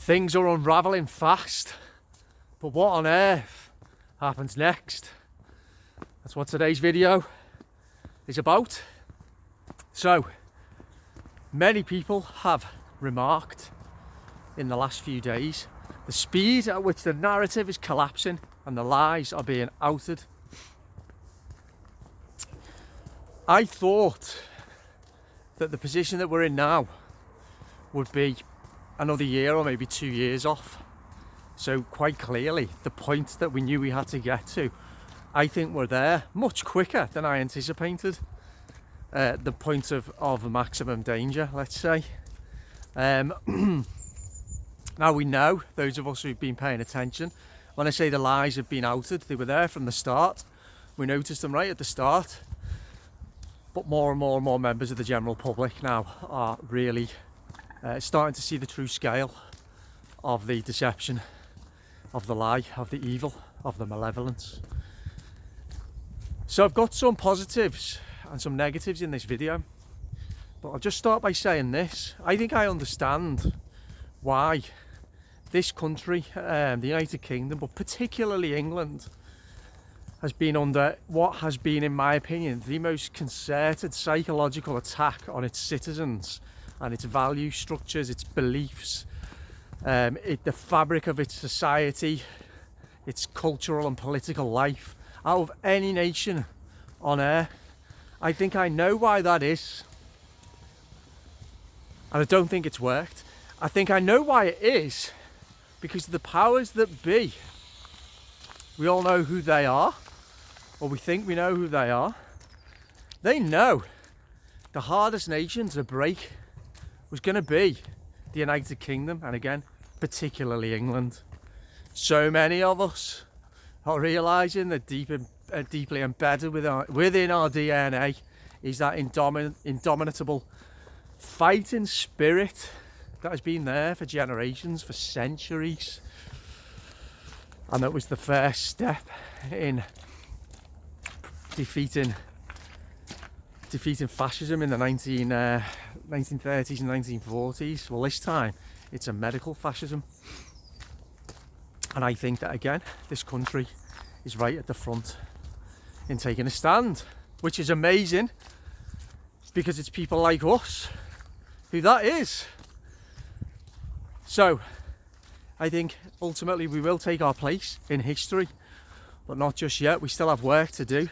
Things are unraveling fast, but what on earth happens next? That's what today's video is about. So, many people have remarked in the last few days the speed at which the narrative is collapsing and the lies are being outed. I thought that the position that we're in now would be another year or maybe 2 years off. So quite clearly, the point that we knew we had to get to, I think we're there much quicker than I anticipated. The point of maximum danger, let's say. Now we know, those of us who've been paying attention, when I say the lies have been outed, they were there from the start. We noticed them right at the start. But more and more members of the general public now are really starting to see the true scale of the deception, of the lie, of the evil, of the malevolence. So I've got some positives and some negatives in this video, but I'll just start by saying this. I think I understand why this country, the United Kingdom, but particularly England, has been under what has been, in my opinion, the most concerted psychological attack on its citizens and its value structures, its beliefs, the fabric of its society, its cultural and political life, out of any nation on earth. I think I know why that is, and I don't think it's worked. I think I know why it is, because the powers that be, we all know who they are, or we think we know who they are. They know the hardest nation to break was going to be the United Kingdom, and again, particularly England. So many of us are realising that deeply embedded within our DNA is that indomitable fighting spirit that has been there for generations, for centuries. And that was the first step in defeating fascism in the 1930s and 1940s. Well, this time it's a medical fascism, and I think that again this country is right at the front in taking a stand, which is amazing because it's people like us who that is. So I think ultimately we will take our place in history, but not just yet. We still have work to do.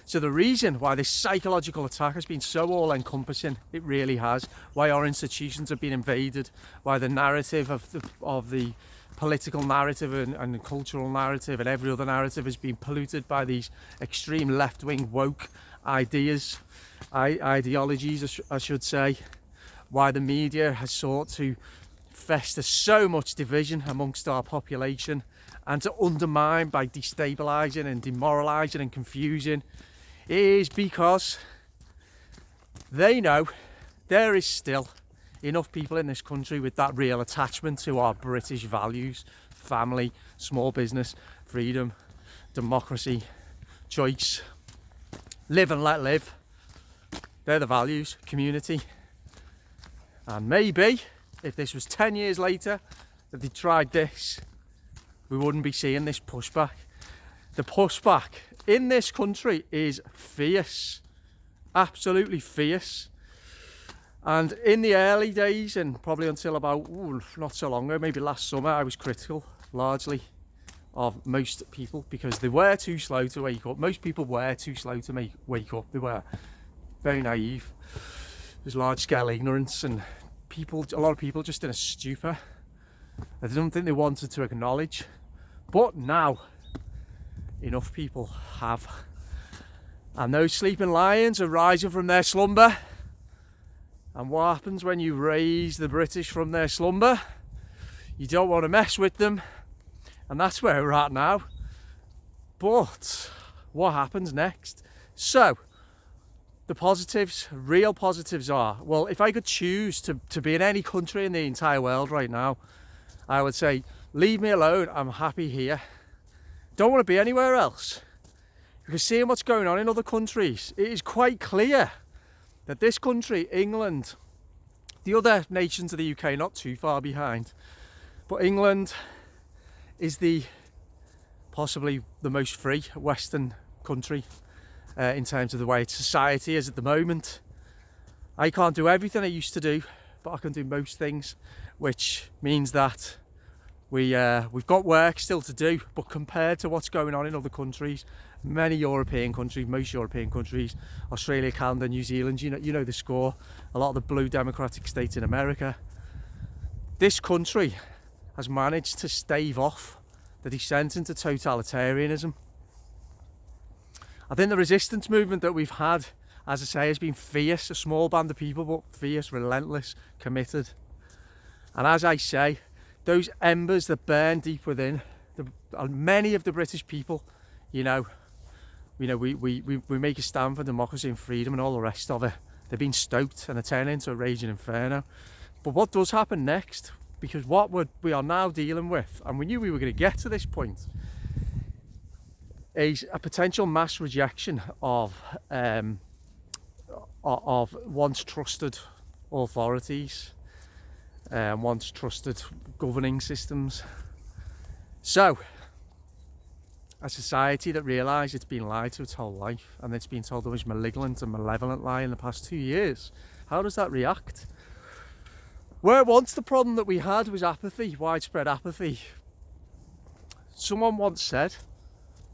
So the reason why this psychological attack has been so all-encompassing, it really has, why our institutions have been invaded, why the narrative of the political narrative and cultural narrative and every other narrative has been polluted by these extreme left-wing woke ideas, ideologies, I should say, why the media has sought to fester so much division amongst our population and to undermine by destabilising and demoralising and confusing, is because they know there is still enough people in this country with that real attachment to our British values: family, small business, freedom, democracy, choice, live and let live. They're the values, community. And maybe if this was 10 years later that they tried this, we wouldn't be seeing this pushback. The pushback in this country is fierce, absolutely fierce. And in the early days, and probably until about not so long ago, maybe last summer, I was critical largely of most people because they were too slow to wake up. Most people were too slow to wake up. They were very naive. There's large-scale ignorance, and a lot of people just in a stupor. I don't think they wanted to acknowledge. But now, enough people have. And those sleeping lions are rising from their slumber. And what happens when you raise the British from their slumber? You don't want to mess with them. And that's where we're at now. But what happens next? So, the positives, real positives are, well, if I could choose to be in any country in the entire world right now, I would say, leave me alone, I'm happy here. Don't want to be anywhere else. Because seeing what's going on in other countries, it is quite clear that this country, England, the other nations of the UK, not too far behind, But England is possibly the most free Western country in terms of the way its society is at the moment. I can't do everything I used to do, but I can do most things, which means that we've got work still to do. But compared to what's going on in other countries, many European countries, most European countries, Australia, Canada, New Zealand, you know the score, a lot of the blue democratic states in America, this country has managed to stave off the descent into totalitarianism. I think the resistance movement that we've had, as I say, has been fierce, a small band of people, but fierce, relentless, committed. And as I say, those embers that burn deep within many of the British people, we make a stand for democracy and freedom and all the rest of it. They've been stoked and they're turning into a raging inferno. But what does happen next? Because what we are now dealing with, and we knew we were going to get to this point, is a potential mass rejection of once trusted authorities, once trusted governing systems. So, a society that realised it's been lied to its whole life, and it's been told the most malignant and malevolent lie in the past 2 years, how does that react? Where once the problem that we had was apathy, widespread apathy. Someone once said,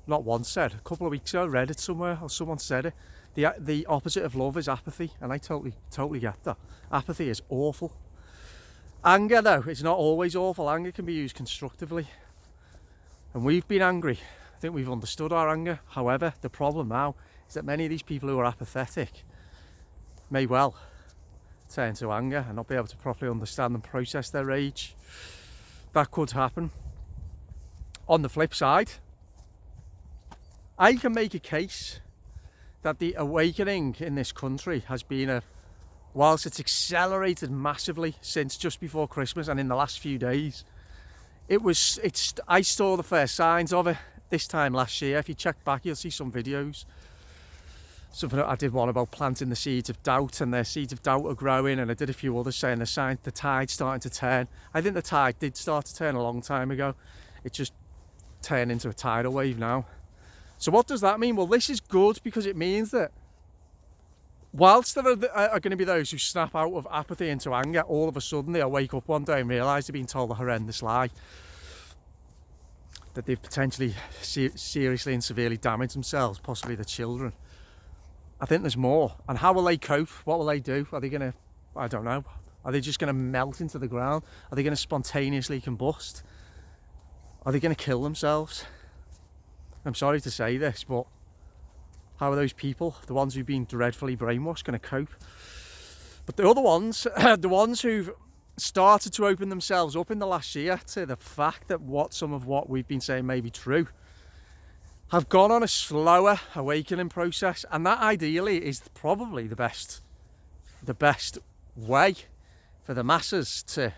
not once said, a couple of weeks ago, I read it somewhere, or someone said it, the opposite of love is apathy, and I totally get that. Apathy is awful. Anger, though, is not always awful. Anger can be used constructively. And we've been angry. I think we've understood our anger. However, the problem now is that many of these people who are apathetic may well turn to anger and not be able to properly understand and process their rage. That could happen. On the flip side, I can make a case that the awakening in this country has been whilst it's accelerated massively since just before Christmas and in the last few days, I saw the first signs of it this time last year. If you check back, you'll see some videos. Something I did one about planting the seeds of doubt, and their seeds of doubt are growing, and I did a few others saying the tide's starting to turn. I think the tide did start to turn a long time ago. It just turned into a tidal wave now. So what does that mean? Well, this is good because it means that whilst there are going to be those who snap out of apathy into anger, all of a sudden they'll wake up one day and realise they've been told a horrendous lie, that they've potentially seriously and severely damaged themselves, possibly their children. I think there's more. And how will they cope? What will they do? Are they going to, I don't know, are they just going to melt into the ground? Are they going to spontaneously combust? Are they going to kill themselves? I'm sorry to say this, but how are those people, the ones who've been dreadfully brainwashed, going to cope? But the other ones, the ones who've started to open themselves up in the last year to the fact that some of what we've been saying may be true, have gone on a slower awakening process, and that ideally is probably the best way for the masses for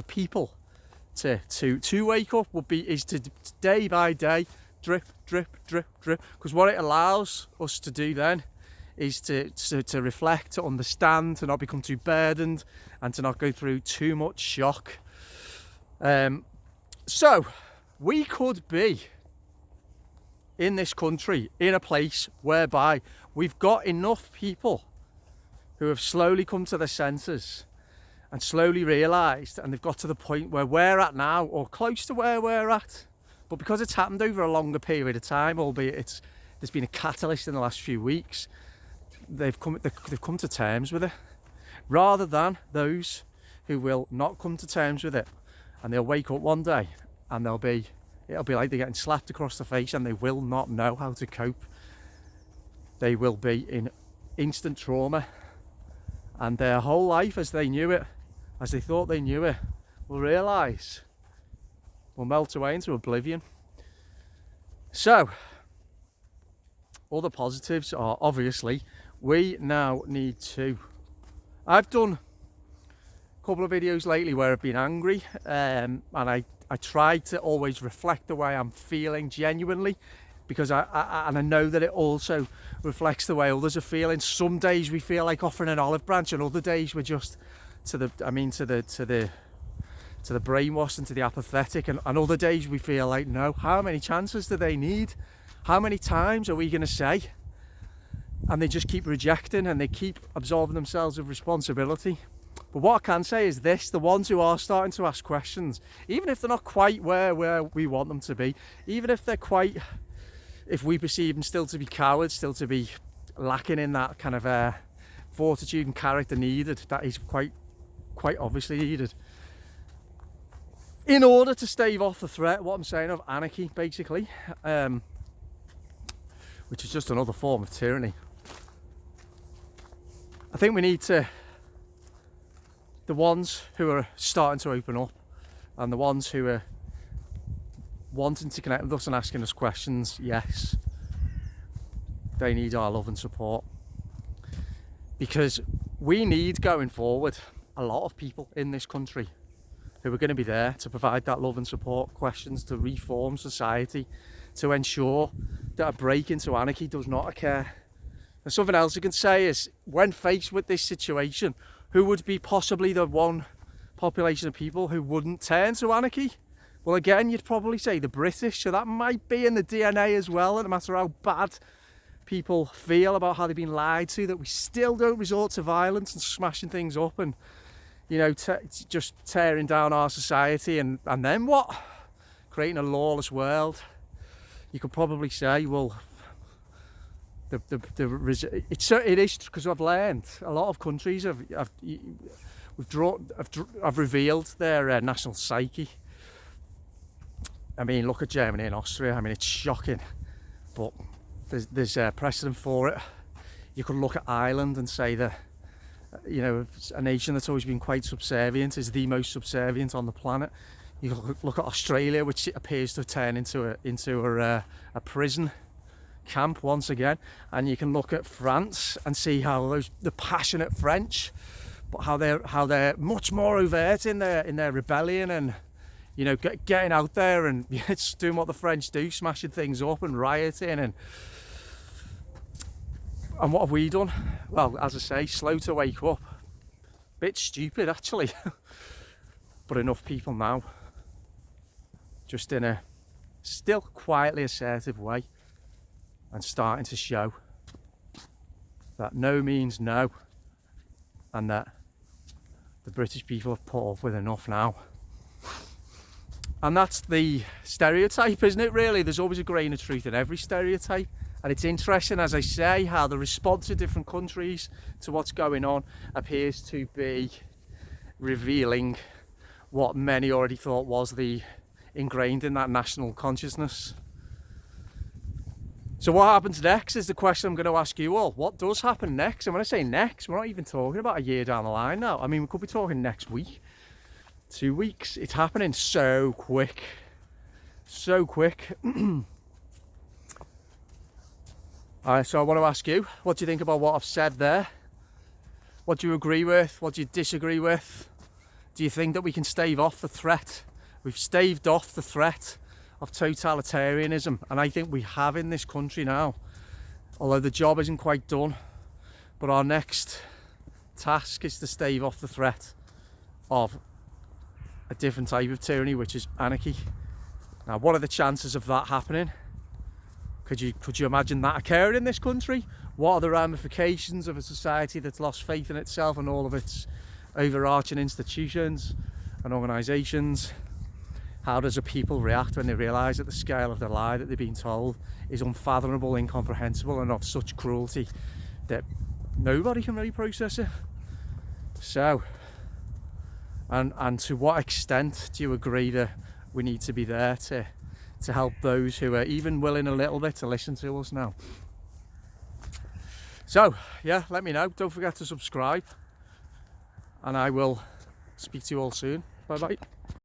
people to wake up is to day by day drip, because what it allows us to do then is to reflect, to understand, to not become too burdened, and to not go through too much shock. So we could be in this country in a place whereby we've got enough people who have slowly come to their senses and slowly realised, and they've got to the point where we're at now, or close to where we're at. But because it's happened over a longer period of time, albeit there's been a catalyst in the last few weeks, they've come to terms with it, rather than those who will not come to terms with it, and they'll wake up one day and it'll be like they're getting slapped across the face, and they will not know how to cope. They will be in instant trauma, and their whole life as they knew it, as they thought they knew it, will melt away into oblivion. So all the positives are, obviously, we now need to, I've done a couple of videos lately where I've been angry, and I try to always reflect the way I'm feeling genuinely, because I know that it also reflects the way others are feeling. Some days we feel like offering an olive branch, and other days we're just to the to the brainwashed and to the apathetic, and other days we feel like, no, how many chances do they need? How many times are we going to say? And they just keep rejecting, and they keep absolving themselves of responsibility. But what I can say is this: the ones who are starting to ask questions, even if they're not quite where we want them to be, even if they're quite, if we perceive them still to be cowards, still to be lacking in that kind of fortitude and character needed, that is quite obviously needed, in order to stave off the threat, what I'm saying, of anarchy, basically, which is just another form of tyranny. I think we need to, the ones who are starting to open up, and the ones who are wanting to connect with us and asking us questions, yes, they need our love and support, because we need, going forward, a lot of people in this country who are going to be there to provide that love and support, questions, to reform society, to ensure that a break into anarchy does not occur. And something else I can say is, when faced with this situation, who would be possibly the one population of people who wouldn't turn to anarchy? Well, again, you'd probably say the British, so that might be in the DNA as well, no matter how bad people feel about how they've been lied to, that we still don't resort to violence and smashing things up and, you know, just tearing down our society, and then what? Creating a lawless world. You could probably say, well, it is, because I've learned a lot of countries have revealed their national psyche. I mean, look at Germany and Austria. I mean, it's shocking, but there's precedent for it. You could look at Ireland and say that, you know, a nation that's always been quite subservient is the most subservient on the planet. You could look at Australia, which appears to have turned into a prison camp once again, and you can look at France and see how the passionate French, but how they're much more overt in their rebellion, and, you know, getting out there and it's doing what the French do, smashing things up and rioting, and what have we done? Well, as I say, slow to wake up, bit stupid actually, but enough people now, just in a still quietly assertive way, and starting to show that no means no, and that the British people have put up with enough now. And that's the stereotype, isn't it, really? There's always a grain of truth in every stereotype, and it's interesting, as I say, how the response of different countries to what's going on appears to be revealing what many already thought was the ingrained in that national consciousness. So what happens next is the question I'm going to ask you all. What does happen next? And when I say next, we're not even talking about a year down the line now. I mean, we could be talking next week, 2 weeks. It's happening so quick. So quick. So I want to ask you, what do you think about what I've said there? What do you agree with? What do you disagree with? Do you think that we can stave off the threat? We've staved off the threat of totalitarianism, and I think we have in this country now, although the job isn't quite done. But our next task is to stave off the threat of a different type of tyranny, which is anarchy. Now, what are the chances of that happening? Could you imagine that occurring in this country? What are the ramifications of a society that's lost faith in itself and all of its overarching institutions and organisations? How does a people react when they realise that the scale of the lie that they've been told is unfathomable, incomprehensible, and of such cruelty that nobody can really process it? So, and to what extent do you agree that we need to be there to help those who are even willing a little bit to listen to us now? So, yeah, let me know. Don't forget to subscribe, and I will speak to you all soon. Bye bye.